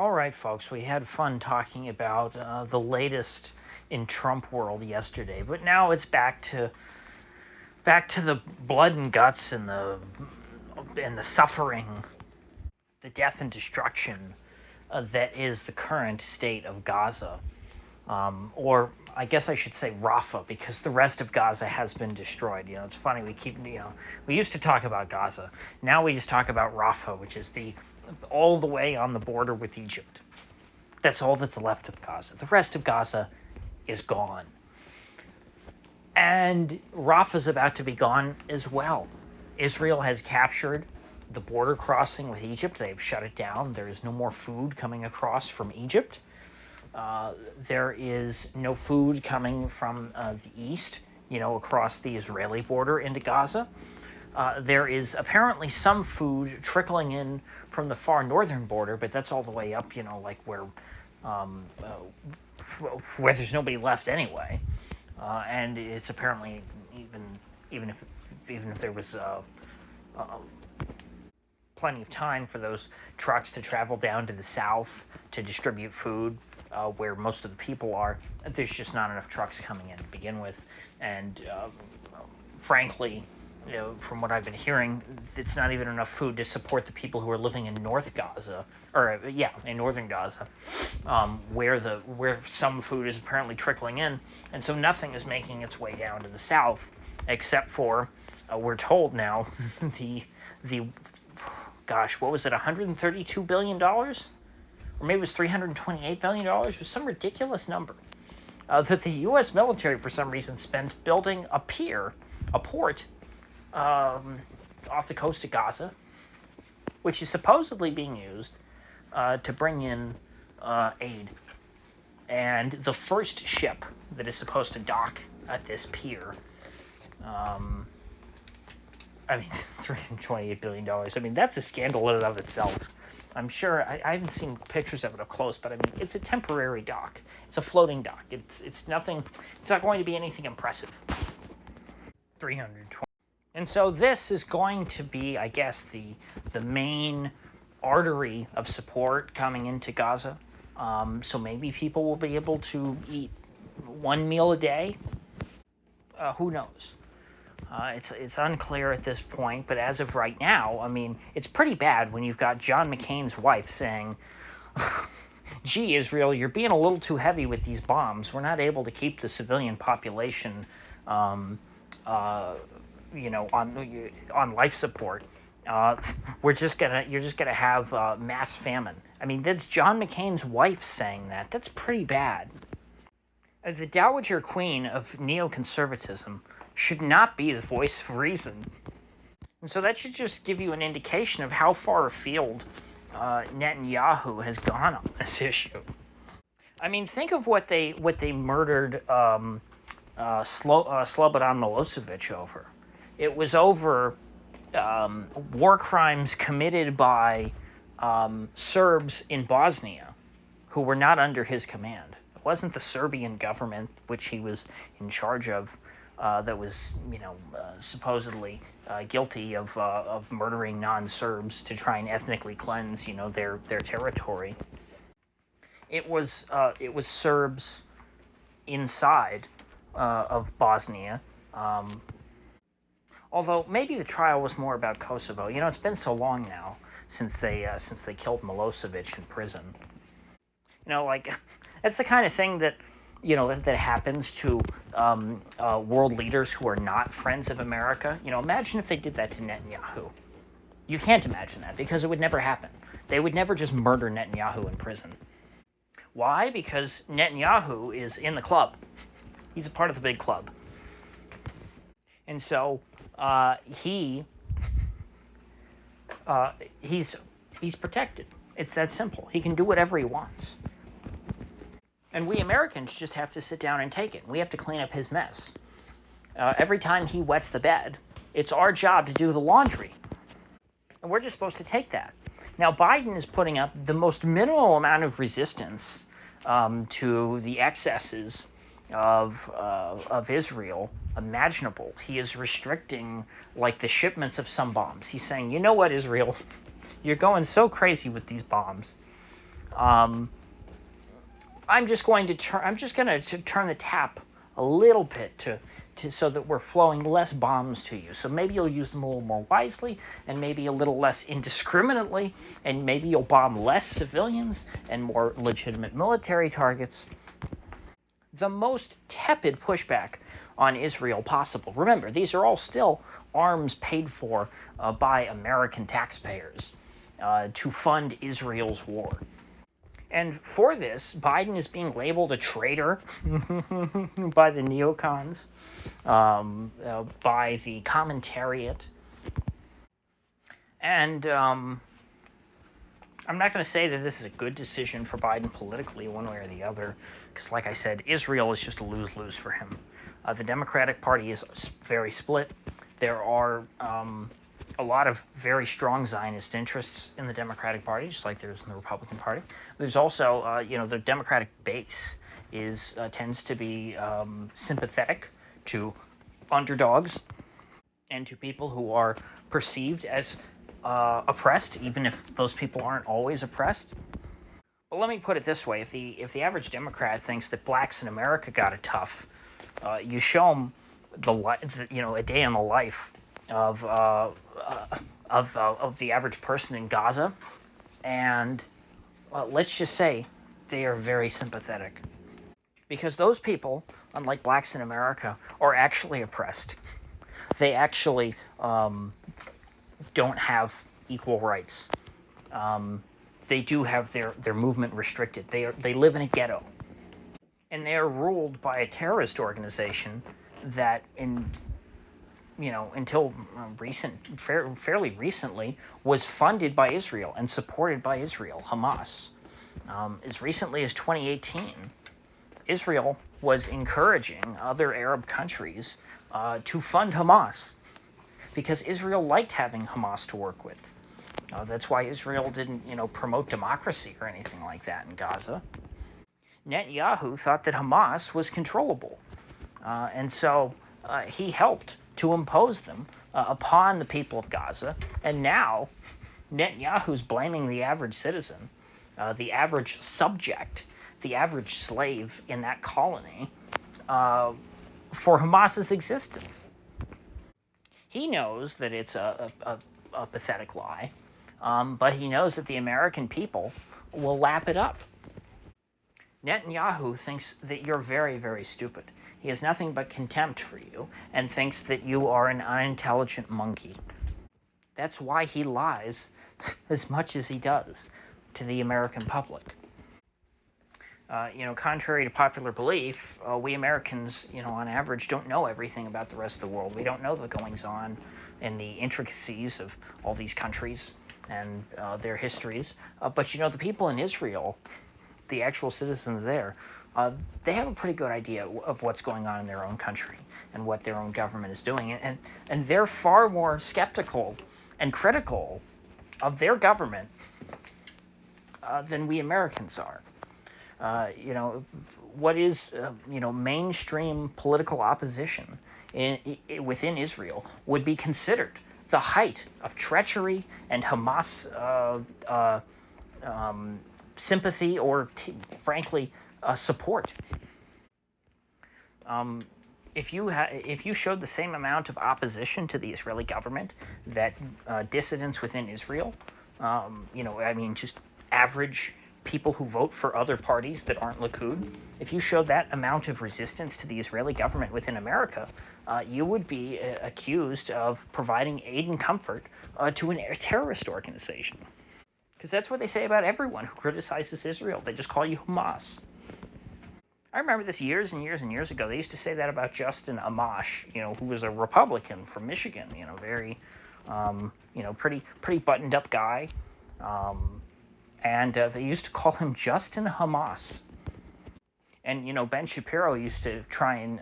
All right, folks, we had fun talking about the latest in Trump world yesterday, but now it's back to the blood and guts and the suffering, the death and destruction that is the current state of Gaza, or I guess I should say Rafah, because the rest of Gaza has been destroyed. It's funny, we used to talk about Gaza, now we just talk about Rafah, which is all the way on the border with Egypt. That's all that's left of Gaza. The rest of Gaza is gone. And Rafah's about to be gone as well. Israel has captured the border crossing with Egypt. They've shut it down. There is no more food coming across from Egypt. There is no food coming from the east, across the Israeli border into Gaza. There is apparently some food trickling in from the far northern border, but that's all the way up, like where there's nobody left anyway. And it's apparently even if there was plenty of time for those trucks to travel down to the south to distribute food, where most of the people are, there's just not enough trucks coming in to begin with. And frankly, from what I've been hearing, it's not even enough food to support the people who are living in North Gaza, in northern Gaza, where some food is apparently trickling in, and so nothing is making its way down to the south, except for, we're told now, what was it, $132 billion? Or maybe it was $328 billion? It was some ridiculous number that the U.S. military, for some reason, spent building a port, off the coast of Gaza, which is supposedly being used to bring in aid. And the first ship that is supposed to dock at this pier, $328 billion. That's a scandal in and of itself. I'm sure, I haven't seen pictures of it up close, but it's a temporary dock. It's a floating dock. It's nothing, it's not going to be anything impressive. 320. And so this is going to be, I guess, the main artery of support coming into Gaza. So maybe people will be able to eat one meal a day. Who knows? It's unclear at this point, but as of right now, it's pretty bad when you've got John McCain's wife saying, gee, Israel, you're being a little too heavy with these bombs. We're not able to keep the civilian population on life support. You're just gonna have mass famine. That's John McCain's wife saying that. That's pretty bad. The Dowager Queen of neoconservatism should not be the voice of reason. And so that should just give you an indication of how far afield Netanyahu has gone on this issue. Think of what they murdered Slobodan Milosevic over. It was over war crimes committed by Serbs in Bosnia who were not under his command. It wasn't the Serbian government, which he was in charge of, that was, supposedly guilty of murdering non-Serbs to try and ethnically cleanse, their territory. It was Serbs inside of Bosnia. Although maybe the trial was more about Kosovo. It's been so long now since they killed Milosevic in prison. That's the kind of thing that that happens to world leaders who are not friends of America. Imagine if they did that to Netanyahu. You can't imagine that, because it would never happen. They would never just murder Netanyahu in prison. Why? Because Netanyahu is in the club. He's a part of the big club. And so he's protected. It's that simple. He can do whatever he wants. And we Americans just have to sit down and take it. We have to clean up his mess. Every time he wets the bed, it's our job to do the laundry. And we're just supposed to take that. Now, Biden is putting up the most minimal amount of resistance to the excesses of Israel imaginable. He is restricting, the shipments of some bombs. He's saying, you know what, Israel? You're going so crazy with these bombs. Um, I'm just going to turn the tap a little bit so that we're flowing less bombs to you. So maybe you'll use them a little more wisely, and maybe a little less indiscriminately, and maybe you'll bomb less civilians and more legitimate military targets. The most tepid pushback on Israel possible. Remember, these are all still arms paid for by American taxpayers to fund Israel's war. And for this, Biden is being labeled a traitor by the neocons, by the commentariat. And I'm not going to say that this is a good decision for Biden politically, one way or the other, because, like I said, Israel is just a lose-lose for him. The Democratic Party is very split. There are a lot of very strong Zionist interests in the Democratic Party, just like there's in the Republican Party. There's also, the Democratic base tends to be sympathetic to underdogs and to people who are perceived as oppressed, even if those people aren't always oppressed. But let me put it this way: if the average Democrat thinks that blacks in America got it tough, you show them a day in the life of the average person in Gaza, and let's just say they are very sympathetic, because those people, unlike blacks in America, are actually oppressed. They actually don't have equal rights. They do have their movement restricted. They live in a ghetto, and they are ruled by a terrorist organization that until fairly recently, was funded by Israel and supported by Israel, Hamas. As recently as 2018, Israel was encouraging other Arab countries to fund Hamas, because Israel liked having Hamas to work with. That's why Israel didn't, promote democracy or anything like that in Gaza. Netanyahu thought that Hamas was controllable, and so he helped to impose them upon the people of Gaza. And now Netanyahu's blaming the average citizen, the average subject, the average slave in that colony for Hamas's existence. He knows that it's a pathetic lie, but he knows that the American people will lap it up. Netanyahu thinks that you're very, very stupid. He has nothing but contempt for you and thinks that you are an unintelligent monkey. That's why he lies as much as he does to the American public. Contrary to popular belief, we Americans, on average, don't know everything about the rest of the world. We don't know the goings-on and the intricacies of all these countries and their histories. But the people in Israel, the actual citizens there, they have a pretty good idea of what's going on in their own country and what their own government is doing. And they're far more skeptical and critical of their government than we Americans are. What is, mainstream political opposition within Israel would be considered the height of treachery and Hamas sympathy or, frankly, support. If you showed the same amount of opposition to the Israeli government that dissidents within Israel, just average people who vote for other parties that aren't Likud, if you showed that amount of resistance to the Israeli government within America, you would be accused of providing aid and comfort to a terrorist organization. Because that's what they say about everyone who criticizes Israel. They just call you Hamas. I remember this years and years and years ago. They used to say that about Justin Amash, who was a Republican from Michigan, very, pretty buttoned up guy. And they used to call him Justin Hamas. And, Ben Shapiro used to try and,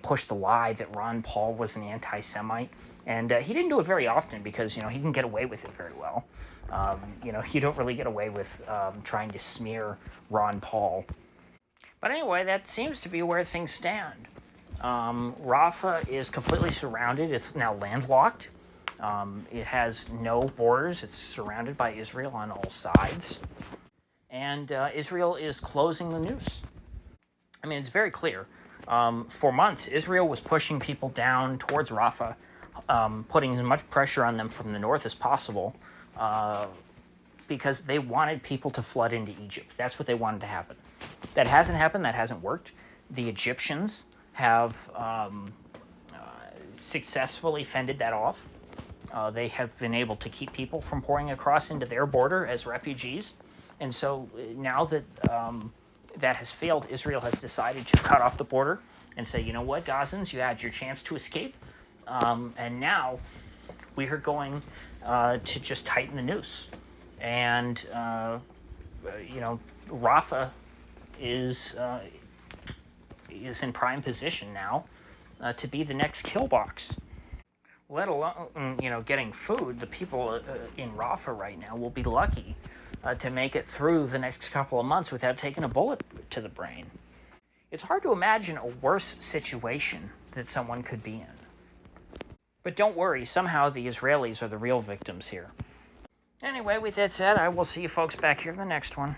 push the lie that Ron Paul was an anti-Semite. And he didn't do it very often because, he didn't get away with it very well. You don't really get away with trying to smear Ron Paul. But anyway, that seems to be where things stand. Rafah is completely surrounded. It's now landlocked. It has no borders. It's surrounded by Israel on all sides. and Israel is closing the Noose. I mean, it's very clear. For months, Israel was pushing people down towards Rafah, putting as much pressure on them from the north as possible, because they wanted people to flood into Egypt. That's what they wanted to happen. That hasn't happened. That hasn't worked. The Egyptians have successfully fended that off. They have been able to keep people from pouring across into their border as refugees. And so now that that has failed, Israel has decided to cut off the border and say, you know what, Gazans, you had your chance to escape. And now we are going to just tighten the noose. And, Rafah is in prime position now to be the next kill box. Let alone, getting food. The people in Rafah right now will be lucky to make it through the next couple of months without taking a bullet to the brain. It's hard to imagine a worse situation that someone could be in. But don't worry, somehow the Israelis are the real victims here. Anyway, with that said, I will see you folks back here in the next one.